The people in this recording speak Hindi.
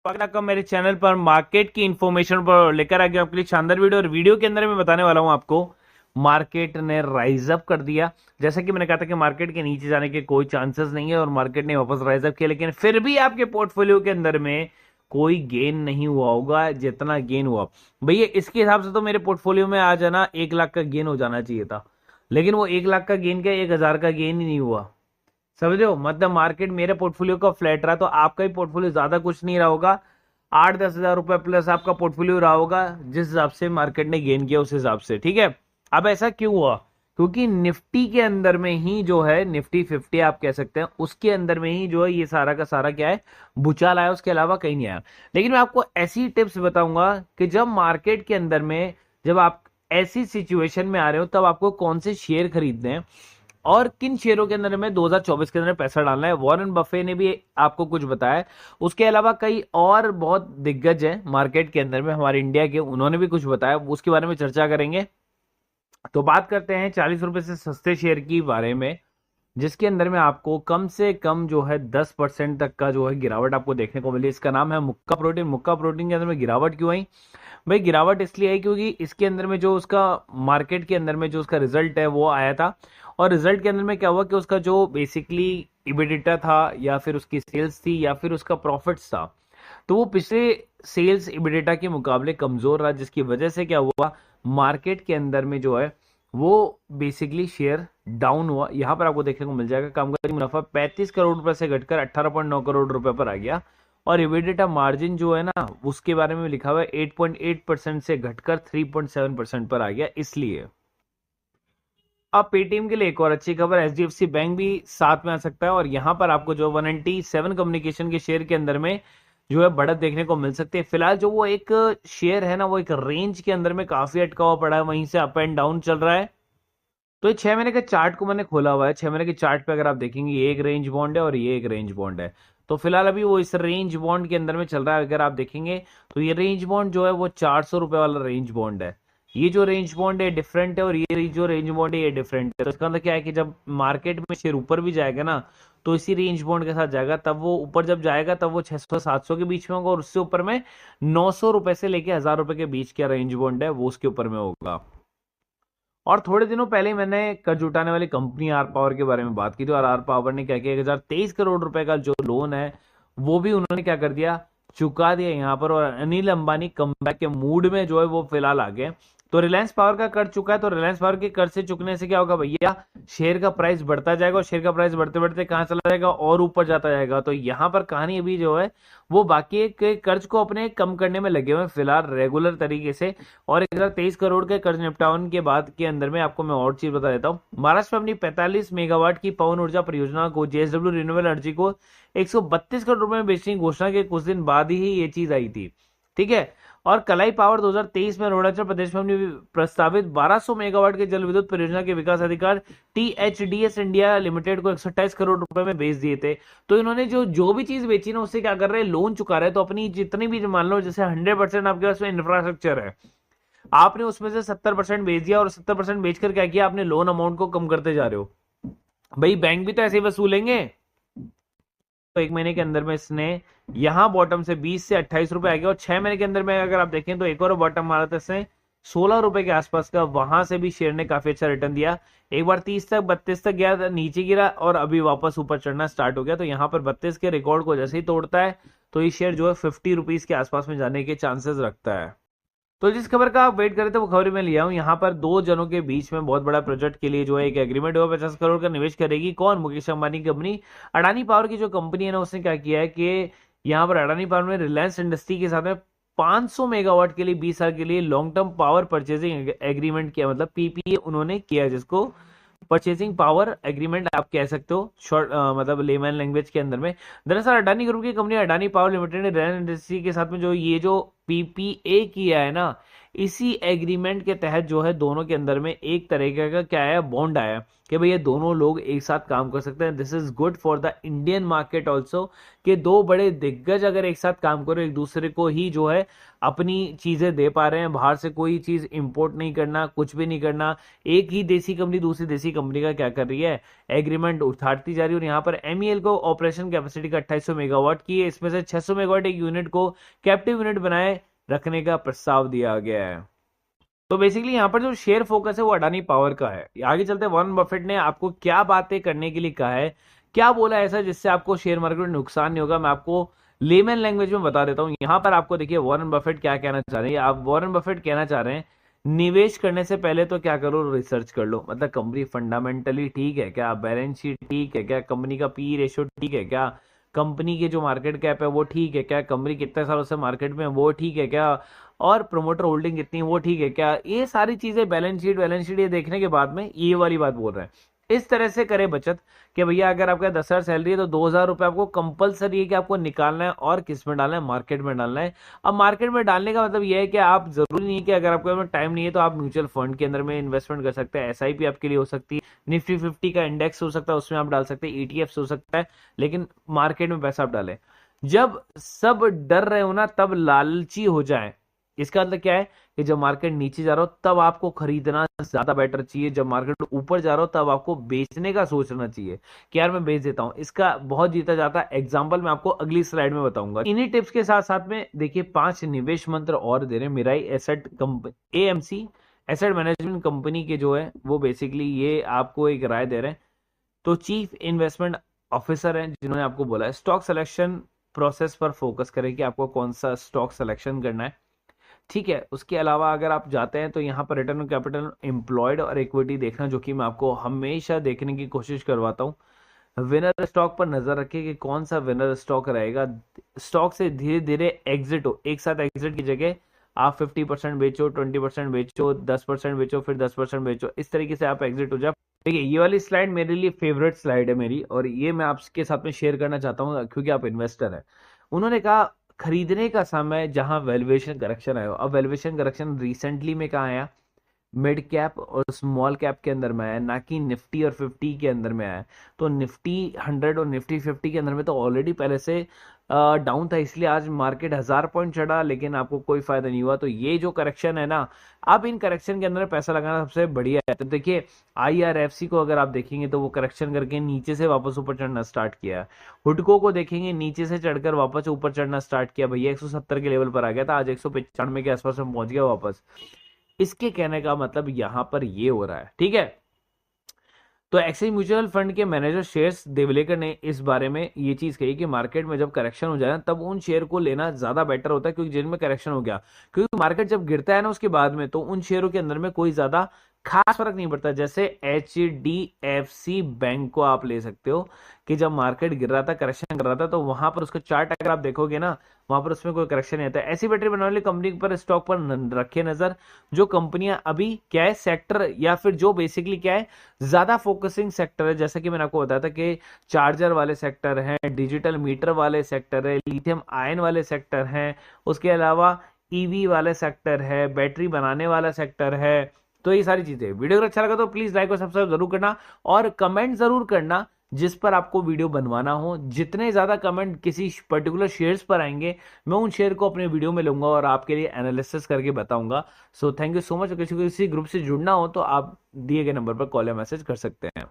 स्वागत है आपका मेरे चैनल पर। मार्केट की इंफॉर्मेशन पर लेकर आ गया आपके लिए शानदार वीडियो। और वीडियो के अंदर मैं बताने वाला हूं आपको, मार्केट ने राइज अप कर दिया। जैसा कि मैंने कहा था कि मार्केट के नीचे जाने के कोई चांसेस नहीं है और मार्केट ने वापस राइज अप किया, लेकिन फिर भी आपके पोर्टफोलियो के अंदर में कोई गेन नहीं हुआ होगा जितना गेन हुआ। भैया इसके हिसाब से तो मेरे पोर्टफोलियो में आज है ना 1 लाख का गेन हो जाना चाहिए था, लेकिन वो 1 लाख का गेन क्या 1,000 का गेन ही नहीं हुआ। समझ रहे हो? मतलब मार्केट मेरे पोर्टफोलियो का फ्लैट रहा तो आपका ही पोर्टफोलियो ज्यादा कुछ नहीं रहा होगा। 8-10 हजार रुपए प्लस आपका पोर्टफोलियो रहा होगा, जिस हिसाब से मार्केट ने गेन किया उस हिसाब से। ठीक है, अब ऐसा क्यों हुआ? क्योंकि निफ्टी के अंदर में ही जो है, निफ्टी 50 आप कह सकते हैं, उसके अंदर में ही जो है ये सारा का सारा क्या है, भूचाल आया, उसके अलावा कहीं नहीं आया। लेकिन मैं आपको ऐसी टिप्स बताऊंगा कि जब मार्केट के अंदर में, जब आप ऐसी सिचुएशन में आ रहे हो, तब आपको कौन से शेयर खरीदने हैं और किन शेयरों के अंदर में 2024 के अंदर पैसा डालना है। वॉरेन बफे ने भी आपको कुछ बताया है। उसके अलावा कई और बहुत दिग्गज हैं मार्केट के अंदर में हमारे इंडिया के, उन्होंने भी कुछ बताया, उसके बारे में चर्चा करेंगे। तो बात करते हैं 40 रुपए से सस्ते शेयर की बारे में, जिसके अंदर में आपको कम से कम जो है 10% तक का जो है गिरावट आपको देखने को मिली। इसका नाम है मुक्का प्रोटीन। मुक्का प्रोटीन के अंदर में गिरावट क्यों आई? भाई गिरावट इसलिए आई क्योंकि इसके अंदर में जो उसका मार्केट के अंदर में जो उसका रिजल्ट है वो आया था, और रिजल्ट के अंदर में क्या हुआ कि उसका जो बेसिकली इबिडिटा था, या फिर उसकी सेल्स थी, या फिर उसका प्रॉफिट्स था, तो वो पिछले सेल्स इबिडिटा के मुकाबले कमजोर रहा, जिसकी वजह से क्या हुआ, मार्केट के अंदर में जो है वो बेसिकली शेयर डाउन हुआ। यहां पर आपको देखने को मिल जाएगा कामगारी मुनाफा 35 करोड़ रुपए से घटकर 18.9 करोड़ रुपए पर आ गया, और इबिडिटा मार्जिन जो है ना, उसके बारे में लिखा हुआ है 8.8% से घटकर 3.7% पर आ गया। इसलिए अब पेटीएम के लिए एक और अच्छी खबर, एचडीएफसी बैंक भी साथ में आ सकता है, और यहां पर आपको जो 197 कम्युनिकेशन के शेयर के अंदर में जो है बढ़त देखने को मिल सकती है। फिलहाल जो वो एक शेयर है ना, वो एक रेंज के अंदर में काफी अटका हुआ पड़ा है, वहीं से अप एंड डाउन चल रहा है। तो ये 6 महीने के चार्ट को मैंने खोला हुआ है। 6 महीने के चार्ट पे अगर आप देखेंगे, ये एक रेंज बॉन्ड है और ये एक रेंज बॉन्ड है। तो फिलहाल अभी वो इस रेंज बॉन्ड के अंदर में चल रहा है। अगर आप देखेंगे तो ये रेंज बॉन्ड जो है वो 400 रुपए वाला रेंज बॉन्ड है। ये जो रेंज बॉन्ड है डिफरेंट है, और ये जो रेंज बॉन्ड है ये डिफरेंट है। तो इसका मतलब क्या है कि जब मार्केट में शेयर ऊपर भी जाएगा ना, तो इसी रेंज बॉन्ड के साथ जाएगा। तब वो ऊपर जब जाएगा तब वो 600-700 के बीच में होगा, और उससे ऊपर में 900 रुपए से लेके 1000 रुपए के बीच का रेंज बॉन्ड है वो उसके ऊपर में होगा। और थोड़े दिनों पहले मैंने कर्ज उठाने वाली कंपनी आर पावर के बारे में बात की थी, और आर पावर ने क्या किया, 1023 करोड़ रुपए का जो लोन है वो भी उन्होंने क्या कर दिया, चुका दिया यहाँ पर। और अनिल अंबानी कमबैक के मूड में जो है वो फिलहाल आ गए। तो रिलायंस पावर का कर्ज चुका है, तो रिलायंस पावर के कर्ज से चुकने से क्या होगा भैया, शेयर का प्राइस बढ़ता जाएगा, और शेयर का प्राइस बढ़ते बढ़ते कहां चला जाएगा, और ऊपर जाता जाएगा। तो यहां पर कहानी अभी जो है वो बाकी के कर्ज को अपने कम करने में लगे हुए हैं फिलहाल रेगुलर तरीके से। और 1023 करोड़ के कर्ज निपटान के बाद के अंदर में आपको मैं और चीज बता देता हूँ। महाराष्ट्र में अपनी 45 मेगावाट की पवन ऊर्जा परियोजना को जेएसडब्ल्यू रिन्यूएबल एनर्जी को 132 करोड़ रुपए में बेचने की घोषणा के कुछ दिन बाद ही ये चीज आई थी। ठीक है। और कलाई पावर 2023 में अरुणाचल प्रदेश में अपनी प्रस्तावित 1200 मेगावाट के जल विद्युत परियोजना के विकास अधिकार टीएचडीएस इंडिया लिमिटेड को 128 करोड़ रुपए में बेच दिए थे। तो इन्होंने जो जो भी चीज बेची ना, उससे क्या कर रहे हैं, लोन चुका रहे हैं। तो अपनी जितनी भी मान लो जैसे 100% आपके पास में इंफ्रास्ट्रक्चर है, आपने उसमें से 70% बेच दिया, और 70% बेचकर क्या किया, आपने लोन अमाउंट को कम करते जा रहे हो। भाई बैंक भी तो ऐसे ही वसूलेंगे। तो 1 महीने के अंदर में इसने यहां बॉटम से 20 से 28 रुपए आ गया, और 6 महीने के अंदर में अगर आप देखें तो एक और बॉटम मारा था इसने 16 रुपए के आसपास का, वहां से भी शेयर ने काफी अच्छा रिटर्न दिया। एक बार 30 तक 32 तक गया, नीचे गिरा, और अभी वापस ऊपर चढ़ना स्टार्ट हो गया। तो यहाँ पर 32 के रिकॉर्ड को जैसे ही तोड़ता है तो ये शेयर जो है 50 रुपीज के आसपास में जाने के चांसेस रखता है। तो जिस खबर का आप वेट कर रहे थे वो खबर मैं लिया हूं। यहाँ पर दो जनों के बीच में बहुत बड़ा प्रोजेक्ट के लिए जो है एक एग्रीमेंट हुआ, 50 करोड़ का निवेश करेगी कौन, मुकेश अंबानी की कंपनी अडानी पावर की जो कंपनी है ना, उसने क्या किया है कि यहाँ पर अडानी पावर में रिलायंस इंडस्ट्री के साथ में 500 मेगावाट के लिए 20 साल के लिए long term power purchasing agreement किया, मतलब पीपीए उन्होंने किया, जिसको परचेसिंग पावर एग्रीमेंट आप कह सकते हो शॉर्ट, मतलब लेमैन लैंग्वेज के अंदर में। दरअसल अडानी ग्रुप की कंपनी अडानी पावर लिमिटेड ने रिलायंस इंडस्ट्री के साथ में जो ये जो पीपीए किया है ना, इसी एग्रीमेंट के तहत जो है दोनों के अंदर में एक तरीके का क्या है, बॉन्ड आया कि भैया दोनों लोग एक साथ काम कर सकते हैं। This is good for the Indian market also, कि दो बड़े दिग्गज अगर एक साथ काम करो, एक दूसरे को ही जो है अपनी चीजें दे पा रहे हैं, बाहर से कोई चीज इंपोर्ट नहीं करना, कुछ भी नहीं करना, एक ही देसी कंपनी दूसरी देसी कंपनी का क्या कर रही है, एग्रीमेंट उठाती जा रही है। और यहाँ पर एमईएल को ऑपरेशन कैपेसिटी का 2800 मेगावाट की है, इसमें से 600 मेगावाट एक यूनिट को कैप्टिव यूनिट बनाए रखने का प्रस्ताव दिया गया है। तो बेसिकली यहाँ पर जो शेयर फोकस है वो अडानी पावर का है। आगे चलते वॉरेन बफेट ने आपको क्या बातें करने के लिए कहा है, क्या बोला ऐसा जिससे आपको शेयर मार्केट में नुकसान नहीं होगा, मैं आपको लेमन लैंग्वेज में बता देता हूँ। यहाँ पर आपको देखिए वॉरेन बफेट क्या कहना चाह रहे हैं। आप वॉरेन बफेट कहना चाह रहे हैं निवेश करने से पहले तो क्या करो, रिसर्च कर लो। मतलब कंपनी फंडामेंटली ठीक है क्या, बैलेंस शीट ठीक है क्या, कंपनी का पी रेशियो ठीक है क्या, कंपनी के जो मार्केट कैप है वो ठीक है क्या, कंपनी कितने सालों से मार्केट में वो ठीक है क्या, और प्रोमोटर होल्डिंग कितनी है वो ठीक है क्या। ये सारी चीजें बैलेंस शीट ये देखने के बाद में ये वाली बात बोल रहे हैं। इस तरह से करे बचत कि भैया अगर आपका 10,000 सैलरी है तो 2,000 रुपये आपको कंपलसरी है कि आपको निकालना है, और किस में डालना है, मार्केट में डालना है। अब मार्केट में डालने का मतलब यह है कि आप जरूरी नहीं है कि अगर आपके पास टाइम नहीं है तो आप म्यूचुअल फंड के अंदर में इन्वेस्टमेंट कर सकते हैं, एसआईपी आपके लिए हो सकती है, निफ्टी 50 का इंडेक्स हो सकता है उसमें आप डाल सकते हैं, ईटीएफ हो सकता है, लेकिन मार्केट में पैसा आप डालें। जब सब डर रहे हो ना तब लालची हो जाए, इसका मतलब क्या है कि जब मार्केट नीचे जा रहा हो तब आपको खरीदना ज्यादा बेटर चाहिए, जब मार्केट ऊपर जा रहा हो तब आपको बेचने का सोचना चाहिए कि यार मैं बेच देता हूं। इसका बहुत जीता जाता एग्जांपल मैं आपको अगली स्लाइड में बताऊंगा। इन्हीं टिप्स के साथ साथ में देखिए 5 निवेश मंत्र और दे रहे हैं Mirae asset company, AMC asset management company के जो है वो बेसिकली ये आपको एक राय दे रहे हैं। तो चीफ इन्वेस्टमेंट ऑफिसर हैं जिन्होंने आपको बोला है स्टॉक सिलेक्शन प्रोसेस पर फोकस करें कि आपको कौन सा स्टॉक सिलेक्शन करना है, ठीक है। उसके अलावा अगर आप जाते हैं तो यहाँ पर रिटर्न ऑन कैपिटल एम्प्लॉयड और इक्विटी देखना, जो कि मैं आपको हमेशा देखने की कोशिश करवाता हूँ। विनर स्टॉक पर नजर रखिए कि कौन सा विनर स्टॉक रहेगा। स्टॉक से धीरे धीरे एग्जिट हो, एक साथ एग्जिट की जगह आप 50% बेचो, 20% बेचो, 10% बेचो, फिर 10% बेचो, इस तरीके से आप एग्जिट हो जाए। देखिए ये वाली स्लाइड मेरे लिए फेवरेट स्लाइड है मेरी, और ये मैं आपके साथ में शेयर करना चाहता हूँ क्योंकि आप इन्वेस्टर है। उन्होंने कहा खरीदने का समय जहां वैल्यूएशन करेक्शन आया। अब वैल्यूएशन करेक्शन रिसेंटली में कहा आया, मिड कैप और स्मॉल कैप के अंदर में आया, ना कि निफ्टी और 50 के अंदर में आया। तो निफ्टी 100 और निफ्टी 50 के अंदर में तो ऑलरेडी पहले से डाउन था, इसलिए आज मार्केट 1000 पॉइंट चढ़ा, लेकिन आपको कोई फायदा नहीं हुआ। तो ये जो करेक्शन है ना, अब इन करेक्शन के अंदर पैसा लगाना सबसे बढ़िया है। तो देखिए आईआरएफसी को अगर आप देखेंगे तो वो करेक्शन करके नीचे से वापस ऊपर चढ़ना स्टार्ट किया। हुडको को देखेंगे नीचे से चढ़कर वापस ऊपर चढ़ना स्टार्ट किया, भैया 170 के लेवल पर आ गया था, आज 195 के आसपास में पहुंच गया वापस। इसके कहने का मतलब यहां पर ये हो रहा है, ठीक है। तो एक्सिस म्यूचुअल फंड के मैनेजर शेयर्स देवलेकर ने इस बारे में ये चीज कही कि मार्केट में जब करेक्शन हो जाए ना तब उन शेयर को लेना ज्यादा बेटर होता है, क्योंकि जिनमें करेक्शन हो गया, क्योंकि मार्केट जब गिरता है ना उसके बाद में तो उन शेयरों के अंदर में कोई ज्यादा खास फर्क नहीं पड़ता। जैसे HDFC बैंक को आप ले सकते हो कि जब मार्केट गिर रहा था, करेक्शन कर रहा था, तो वहां पर उसका चार्ट अगर आप देखोगे ना वहां पर उसमें कोई करेक्शन नहीं आता। ऐसी बैटरी बनाने वाली कंपनी पर स्टॉक पर रखे नजर, जो कंपनियां अभी क्या है सेक्टर, या फिर जो बेसिकली क्या है ज्यादा फोकसिंग सेक्टर है, जैसा कि मैंने आपको बताया था कि चार्जर वाले सेक्टर हैं, डिजिटल मीटर वाले सेक्टर है, लिथियम आयन वाले सेक्टर हैं, उसके अलावा ईवी वाले सेक्टर है, बैटरी बनाने वाला सेक्टर है। तो ये सारी चीजें, वीडियो अगर अच्छा लगा तो प्लीज लाइक और सब्सक्राइब जरूर करना, और कमेंट जरूर करना जिस पर आपको वीडियो बनवाना हो। जितने ज्यादा कमेंट किसी पर्टिकुलर शेयर्स पर आएंगे मैं उन शेयर को अपने वीडियो में लूंगा और आपके लिए एनालिसिस करके बताऊंगा। So thank you so much. किसी को किसी ग्रुप से जुड़ना हो तो आप दिए गए नंबर पर कॉल या मैसेज कर सकते हैं।